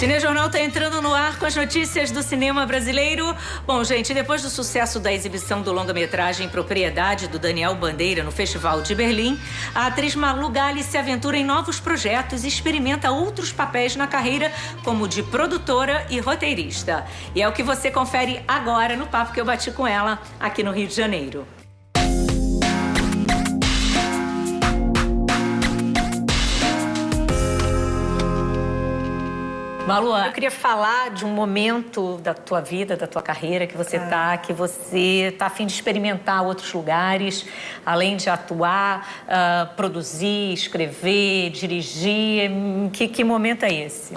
Cinejornal está entrando no ar com as notícias do cinema brasileiro. Bom, gente, depois do sucesso da exibição do longa-metragem Propriedade, do Daniel Bandeira, no Festival de Berlim, a atriz Malu Gale se aventura em novos projetos e experimenta outros papéis na carreira, como de produtora e roteirista. E é o que você confere agora no papo que eu bati com ela aqui no Rio de Janeiro. Malu, eu queria falar de um momento da tua vida, da tua carreira que você tá a fim de experimentar outros lugares, além de atuar, produzir, escrever, dirigir. Que momento é esse?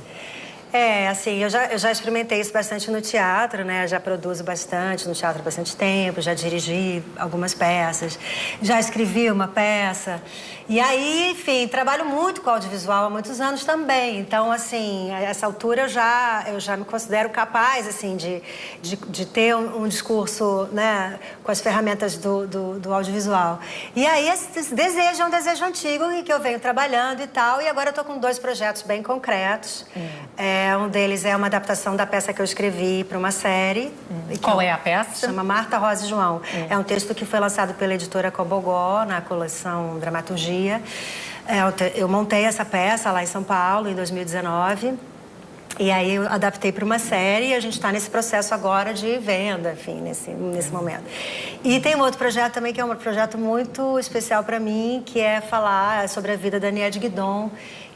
Assim, eu já experimentei isso bastante no teatro, né? Já produzo bastante no teatro há bastante tempo, já dirigi algumas peças, já escrevi uma peça. E aí, enfim, trabalho muito com audiovisual há muitos anos também. Então, assim, a essa altura eu já me considero capaz, assim, de ter um discurso, né, com as ferramentas do audiovisual. E aí, esse desejo é um desejo antigo e que eu venho trabalhando e tal. E agora eu tô com 2 projetos bem concretos. Um deles é uma adaptação da peça que eu escrevi para uma série. Qual é a peça? Chama Marta, Rosa e João. É um texto que foi lançado pela editora Cobogó, na coleção Dramaturgia. Eu montei essa peça lá em São Paulo, em 2019. E aí eu adaptei para uma série e a gente está nesse processo agora de venda, enfim, nesse momento. E tem um outro projeto também, que é um projeto muito especial para mim, que é falar sobre a vida da Niede Guidon,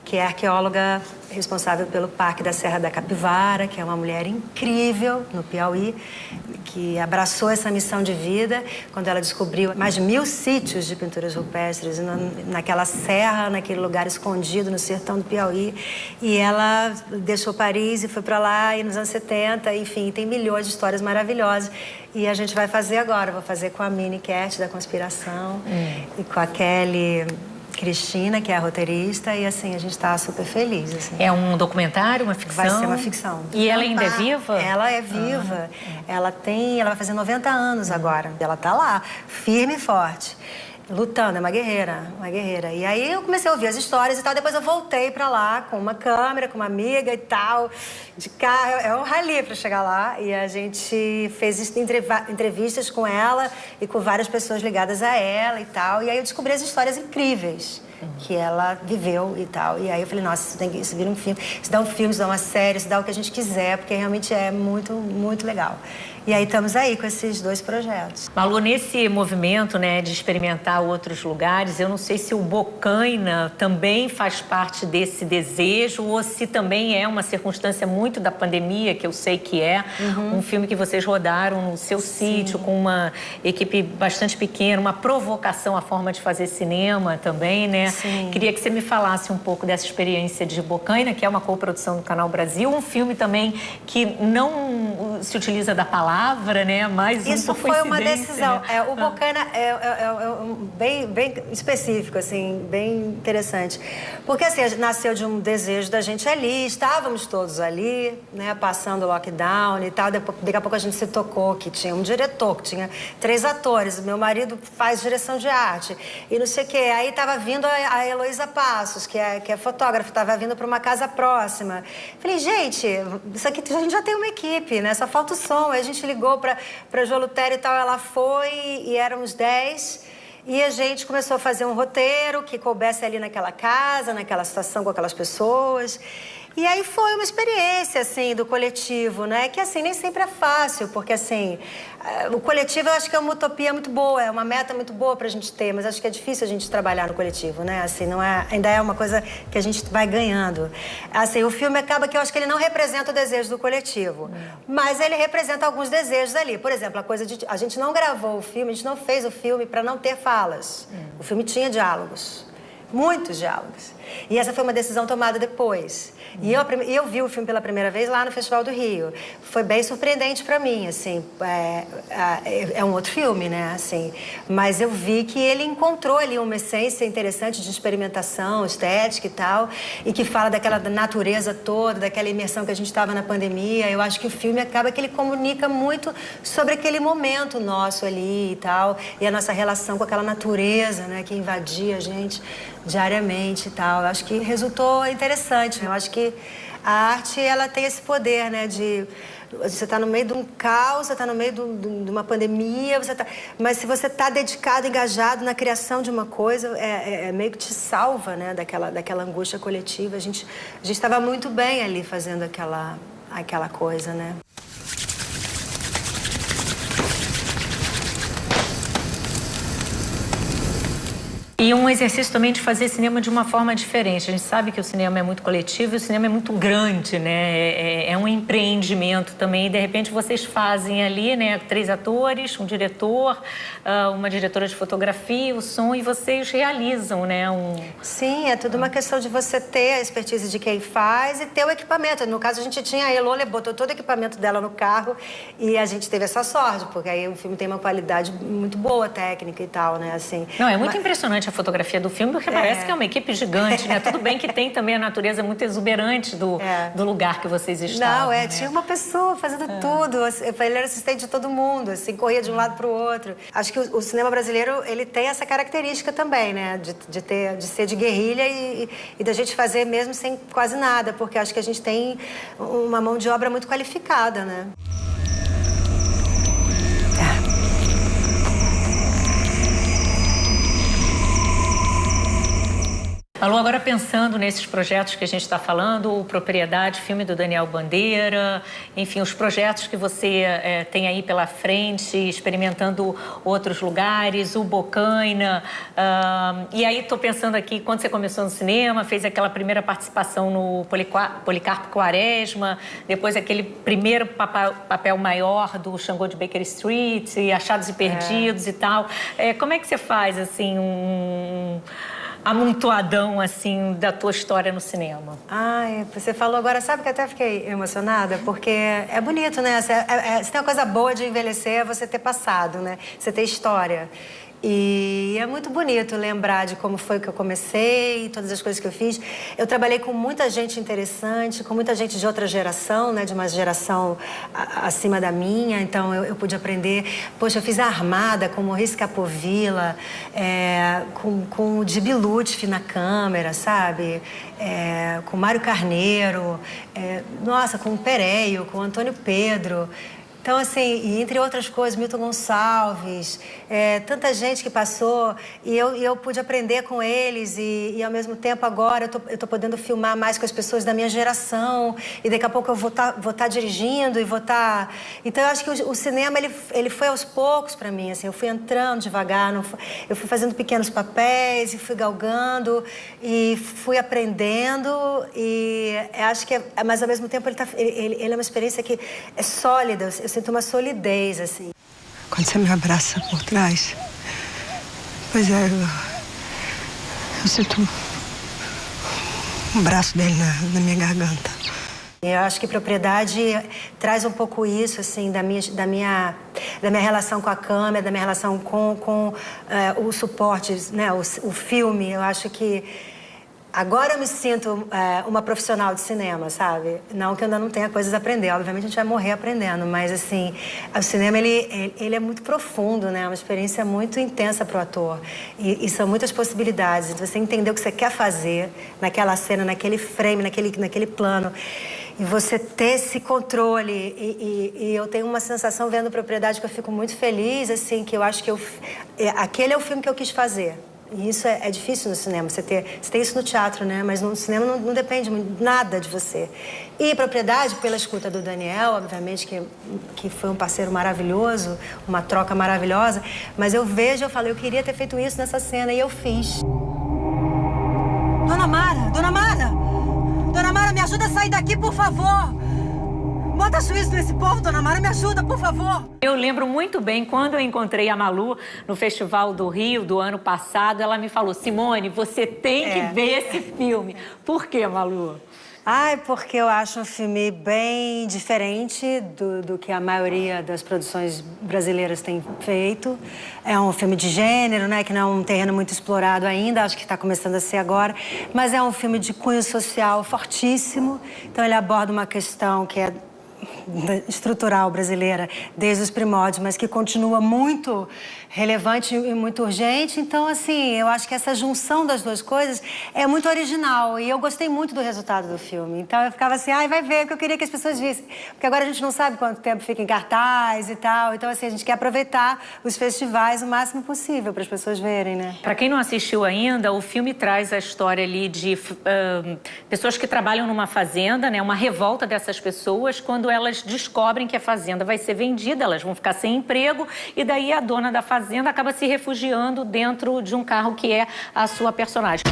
que é arqueóloga responsável pelo Parque da Serra da Capivara, que é uma mulher incrível no Piauí, que abraçou essa missão de vida quando ela descobriu mais de 1000 sítios de pinturas rupestres naquela serra, naquele lugar escondido no sertão do Piauí. E ela deixou Paris e foi para lá e nos anos 70, enfim, tem milhões de histórias maravilhosas. E a gente vai fazer agora, vou fazer com a Mini Cat da Conspiração e com a Kelly Cristina, que é a roteirista, e assim, a gente está super feliz. Assim. É um documentário, uma ficção? Vai ser uma ficção. E ela ainda é viva? Ela é viva. Ela vai fazer 90 anos agora. Ela tá lá, firme e forte, lutando, é uma guerreira, uma guerreira. E aí eu comecei a ouvir as histórias e tal, depois eu voltei pra lá com uma câmera, com uma amiga e tal, de carro, é um rally pra chegar lá. E a gente fez entrevistas com ela e com várias pessoas ligadas a ela e tal. E aí eu descobri as histórias incríveis que ela viveu e tal. E aí eu falei, nossa, isso vira um filme, isso dá um filme, isso dá uma série, isso dá o que a gente quiser, porque realmente é muito, muito legal. E aí estamos aí com esses 2 projetos. Malu, nesse movimento, né, de experimentar outros lugares, eu não sei se o Bocaina também faz parte desse desejo ou se também é uma circunstância muito da pandemia, que eu sei que é. Um filme que vocês rodaram no seu sítio, com uma equipe bastante pequena, uma provocação à forma de fazer cinema também, né? Sim. Queria que você me falasse um pouco dessa experiência de Bocaina, que é uma coprodução do Canal Brasil, um filme também que não se utiliza da palavra, né? Mas isso foi uma decisão. Né? O Bocaina bem específico, assim, bem interessante. Porque, assim, nasceu de um desejo da gente ali, estávamos todos ali, né? Passando o lockdown e tal. Daqui a pouco a gente se tocou que tinha um diretor, que tinha 3 atores. Meu marido faz direção de arte e não sei o quê. Aí estava vindo a Heloísa Passos, que é fotógrafa, estava vindo para uma casa próxima. Falei, gente, isso aqui a gente já tem uma equipe, né? Só falta o som. Aí a gente ligou para Jo Lutério e tal, ela foi e éramos 10. E a gente começou a fazer um roteiro que coubesse ali naquela casa, naquela situação com aquelas pessoas. E aí foi uma experiência, assim, do coletivo, né? Que, assim, nem sempre é fácil, porque, assim, o coletivo eu acho que é uma utopia muito boa, é uma meta muito boa pra gente ter, mas acho que é difícil a gente trabalhar no coletivo, né? Assim, não é, ainda é uma coisa que a gente vai ganhando. Assim, o filme acaba que eu acho que ele não representa o desejo do coletivo, mas ele representa alguns desejos ali. Por exemplo, a coisa de... A gente não gravou o filme, a gente não fez o filme pra não ter falas. O filme tinha diálogos, muitos diálogos. E essa foi uma decisão tomada depois. E eu vi o filme pela primeira vez lá no Festival do Rio. Foi bem surpreendente para mim, assim. É um outro filme, né, assim. Mas eu vi que ele encontrou ali uma essência interessante de experimentação estética e tal, e que fala daquela natureza toda, daquela imersão que a gente estava na pandemia. Eu acho que o filme acaba que ele comunica muito sobre aquele momento nosso ali e tal, e a nossa relação com aquela natureza, né, que invadia a gente diariamente e tal. Eu acho que resultou interessante. Eu acho que A arte, ela tem esse poder, né, de... Você está no meio de um caos, você está no meio de uma pandemia, mas se você está dedicado, engajado na criação de uma coisa, meio que te salva, né, daquela angústia coletiva. A gente estava muito bem ali fazendo aquela coisa, né? E um exercício também de fazer cinema de uma forma diferente. A gente sabe que o cinema é muito coletivo e o cinema é muito grande, né? É um empreendimento também. E, de repente, vocês fazem ali, né, 3 atores, um diretor, uma diretora de fotografia, o som, e vocês realizam, né? Sim, é tudo uma questão de você ter a expertise de quem faz e ter o equipamento. No caso, a gente tinha a Elô, botou todo o equipamento dela no carro e a gente teve essa sorte, porque aí o filme tem uma qualidade muito boa, técnica e tal, né? Assim, não, é muito impressionante a fotografia do filme, porque parece que é uma equipe gigante, né? Tudo bem que tem também a natureza muito exuberante do lugar que vocês estavam. Não, né? Tinha uma pessoa fazendo tudo. Ele era assistente de todo mundo, assim, corria de um lado para o outro. Acho que o cinema brasileiro, ele tem essa característica também, né? De ser de guerrilha e da gente fazer mesmo sem quase nada, porque acho que a gente tem uma mão de obra muito qualificada, né? Alô, agora pensando nesses projetos que a gente está falando, o Propriedade, filme do Daniel Bandeira, enfim, os projetos que você tem aí pela frente, experimentando outros lugares, o Bocaina. E aí estou pensando aqui, quando você começou no cinema, fez aquela primeira participação no Policarpo Quaresma, depois aquele primeiro papel maior do Xangô de Baker Street, Achados e Perdidos e tal. Como é que você faz, assim, amontoadão, assim, da tua história no cinema? Ai, você falou agora, sabe que até fiquei emocionada? Porque é bonito, né? Se tem uma coisa boa de envelhecer, é você ter passado, né? Você ter história. E é muito bonito lembrar de como foi que eu comecei, todas as coisas que eu fiz. Eu trabalhei com muita gente interessante, com muita gente de outra geração, né? De uma geração acima da minha, então eu pude aprender. Poxa, eu fiz a Armada com o Maurice Capovilla, com o Dibi Lutfi na câmera, sabe? Com o Mário Carneiro, nossa, com o Pereio, com o Antônio Pedro. Então, assim, e entre outras coisas, Milton Gonçalves, tanta gente que passou e eu pude aprender com eles e ao mesmo tempo agora eu tô podendo filmar mais com as pessoas da minha geração e daqui a pouco eu vou tá dirigindo e vou estar... Então, eu acho que o cinema, ele foi aos poucos para mim, assim, eu fui entrando devagar, eu fui fazendo pequenos papéis e fui galgando e fui aprendendo e acho que mas ao mesmo tempo ele é uma experiência que é sólida, eu sinto uma solidez, assim. Quando você me abraça por trás, pois eu sinto um braço dele na minha garganta. Eu acho que Propriedade traz um pouco isso, assim, da minha relação com a câmera, da minha relação com o suporte, né, o filme. Eu acho que agora eu me sinto uma profissional de cinema, sabe? Não que eu ainda não tenha coisas a aprender. Obviamente, a gente vai morrer aprendendo. Mas, assim, o cinema, ele é muito profundo, né? É uma experiência muito intensa para o ator. E são muitas possibilidades. De você entender o que você quer fazer naquela cena, naquele frame, naquele plano. E você ter esse controle. E eu tenho uma sensação vendo Propriedade que eu fico muito feliz, assim, que eu acho que aquele é o filme que eu quis fazer. E isso é difícil no cinema, você tem isso no teatro, né? Mas no cinema não depende nada de você. E Propriedade, pela escuta do Daniel, obviamente, que foi um parceiro maravilhoso, uma troca maravilhosa, mas eu falo, eu queria ter feito isso nessa cena, e eu fiz. Dona Mara, me ajuda a sair daqui, por favor! Bota juízo nesse povo, Dona Mara, me ajuda, por favor. Eu lembro muito bem, quando eu encontrei a Malu no Festival do Rio do ano passado, ela me falou, Simone, você tem que ver esse filme. Por quê, Malu? Porque eu acho um filme bem diferente do que a maioria das produções brasileiras tem feito. É um filme de gênero, né, que não é um terreno muito explorado ainda, acho que está começando a ser agora, mas é um filme de cunho social fortíssimo. Então ele aborda uma questão que é estrutural brasileira desde os primórdios, mas que continua muito relevante e muito urgente. Então, assim, eu acho que essa junção das duas coisas é muito original e eu gostei muito do resultado do filme. Então, eu ficava assim, vai ver, porque eu queria que as pessoas vissem. Porque agora a gente não sabe quanto tempo fica em cartaz e tal. Então, assim, a gente quer aproveitar os festivais o máximo possível para as pessoas verem, né? Para quem não assistiu ainda, o filme traz a história ali de pessoas que trabalham numa fazenda, né? Uma revolta dessas pessoas quando elas descobrem que a fazenda vai ser vendida, elas vão ficar sem emprego e daí a dona da fazenda acaba se refugiando dentro de um carro que é a sua personagem.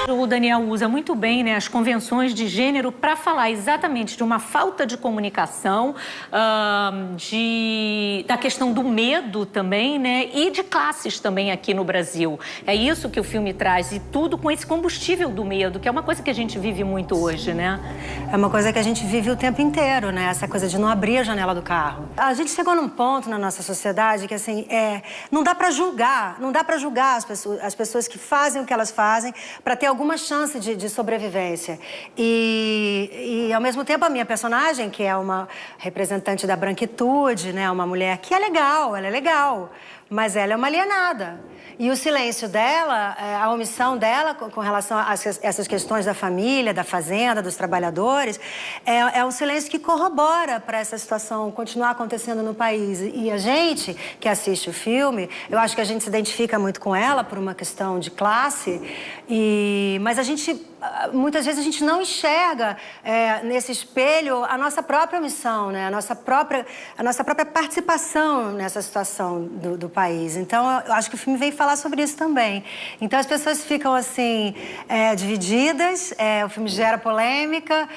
O Daniel usa muito bem, né, as convenções de gênero para falar exatamente de uma falta de comunicação, da questão do medo também, né, e de classes também aqui no Brasil. É isso que o filme traz, e tudo com esse combustível do medo, que é uma coisa que a gente vive muito hoje, né? É uma coisa que a gente vive o tempo inteiro, né? Essa coisa de não abrir a janela do carro. A gente chegou num ponto na nossa sociedade que, assim, não dá para julgar, as pessoas que fazem o que elas fazem para ter alguma chance de sobrevivência. E, ao mesmo tempo, a minha personagem, que é uma representante da branquitude, né? Uma mulher que ela é legal, mas ela é uma alienada. E o silêncio dela, a omissão dela com relação a essas questões da família, da fazenda, dos trabalhadores, é um silêncio que corrobora para essa situação continuar acontecendo no país. E a gente que assiste o filme, eu acho que a gente se identifica muito com ela por uma questão de classe, mas muitas vezes a gente não enxerga nesse espelho a nossa própria omissão, né? a nossa própria participação nessa situação do país. Então, eu acho que o filme vem falar sobre isso também. Então, as pessoas ficam, assim, divididas, o filme gera polêmica,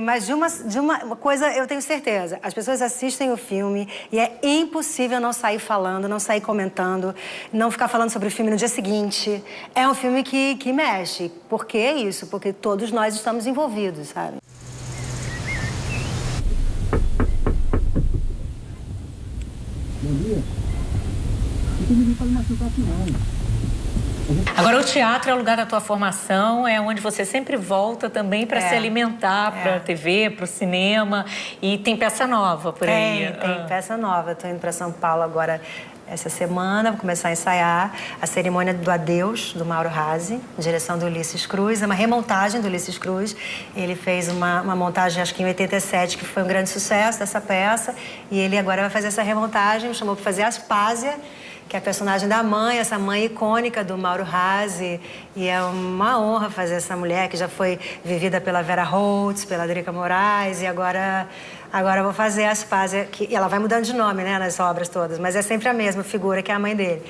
mas de uma coisa eu tenho certeza, as pessoas assistem o filme e é impossível não sair falando, não sair comentando, não ficar falando sobre o filme no dia seguinte. É um filme que mexe. Por que isso? Porque todos nós estamos envolvidos, sabe? Agora, o teatro é o lugar da tua formação, é onde você sempre volta também para se alimentar, para a TV, para o cinema. E tem peça nova por aí. Tem peça nova. Estou indo para São Paulo agora essa semana, vou começar a ensaiar a Cerimônia do Adeus, do Mauro Razzi, direção do Ulisses Cruz. É uma remontagem do Ulisses Cruz. Ele fez uma montagem, acho que em 87, que foi um grande sucesso dessa peça. E ele agora vai fazer essa remontagem, me chamou para fazer Aspásia, que é a personagem da mãe, essa mãe icônica do Mauro Razzi. E é uma honra fazer essa mulher, que já foi vivida pela Vera Holtz, pela Drica Moraes, e agora eu vou fazer a Aspásia, que ela vai mudando de nome, né, nas obras todas, mas é sempre a mesma figura, que é a mãe dele,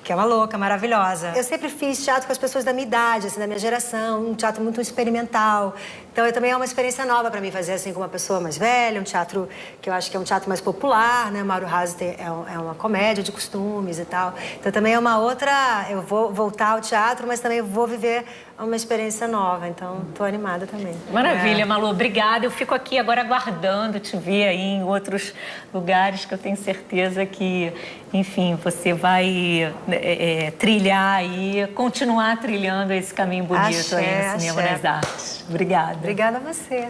que é uma louca, maravilhosa. Eu sempre fiz teatro com as pessoas da minha idade, assim, da minha geração, um teatro muito experimental. Então, também é uma experiência nova para mim fazer assim com uma pessoa mais velha, um teatro que eu acho que é um teatro mais popular, né? Mauro Razzi é uma comédia de costumes e tal. Então, também é uma outra... Eu vou voltar ao teatro, mas também vou viver uma experiência nova. Então, estou animada também. Maravilha, Malu. Obrigada. Eu fico aqui agora aguardando te ver aí em outros lugares, que eu tenho certeza que, enfim, você vai trilhar e continuar trilhando esse caminho bonito aí no cinema, nas artes. Obrigada. Obrigada a você.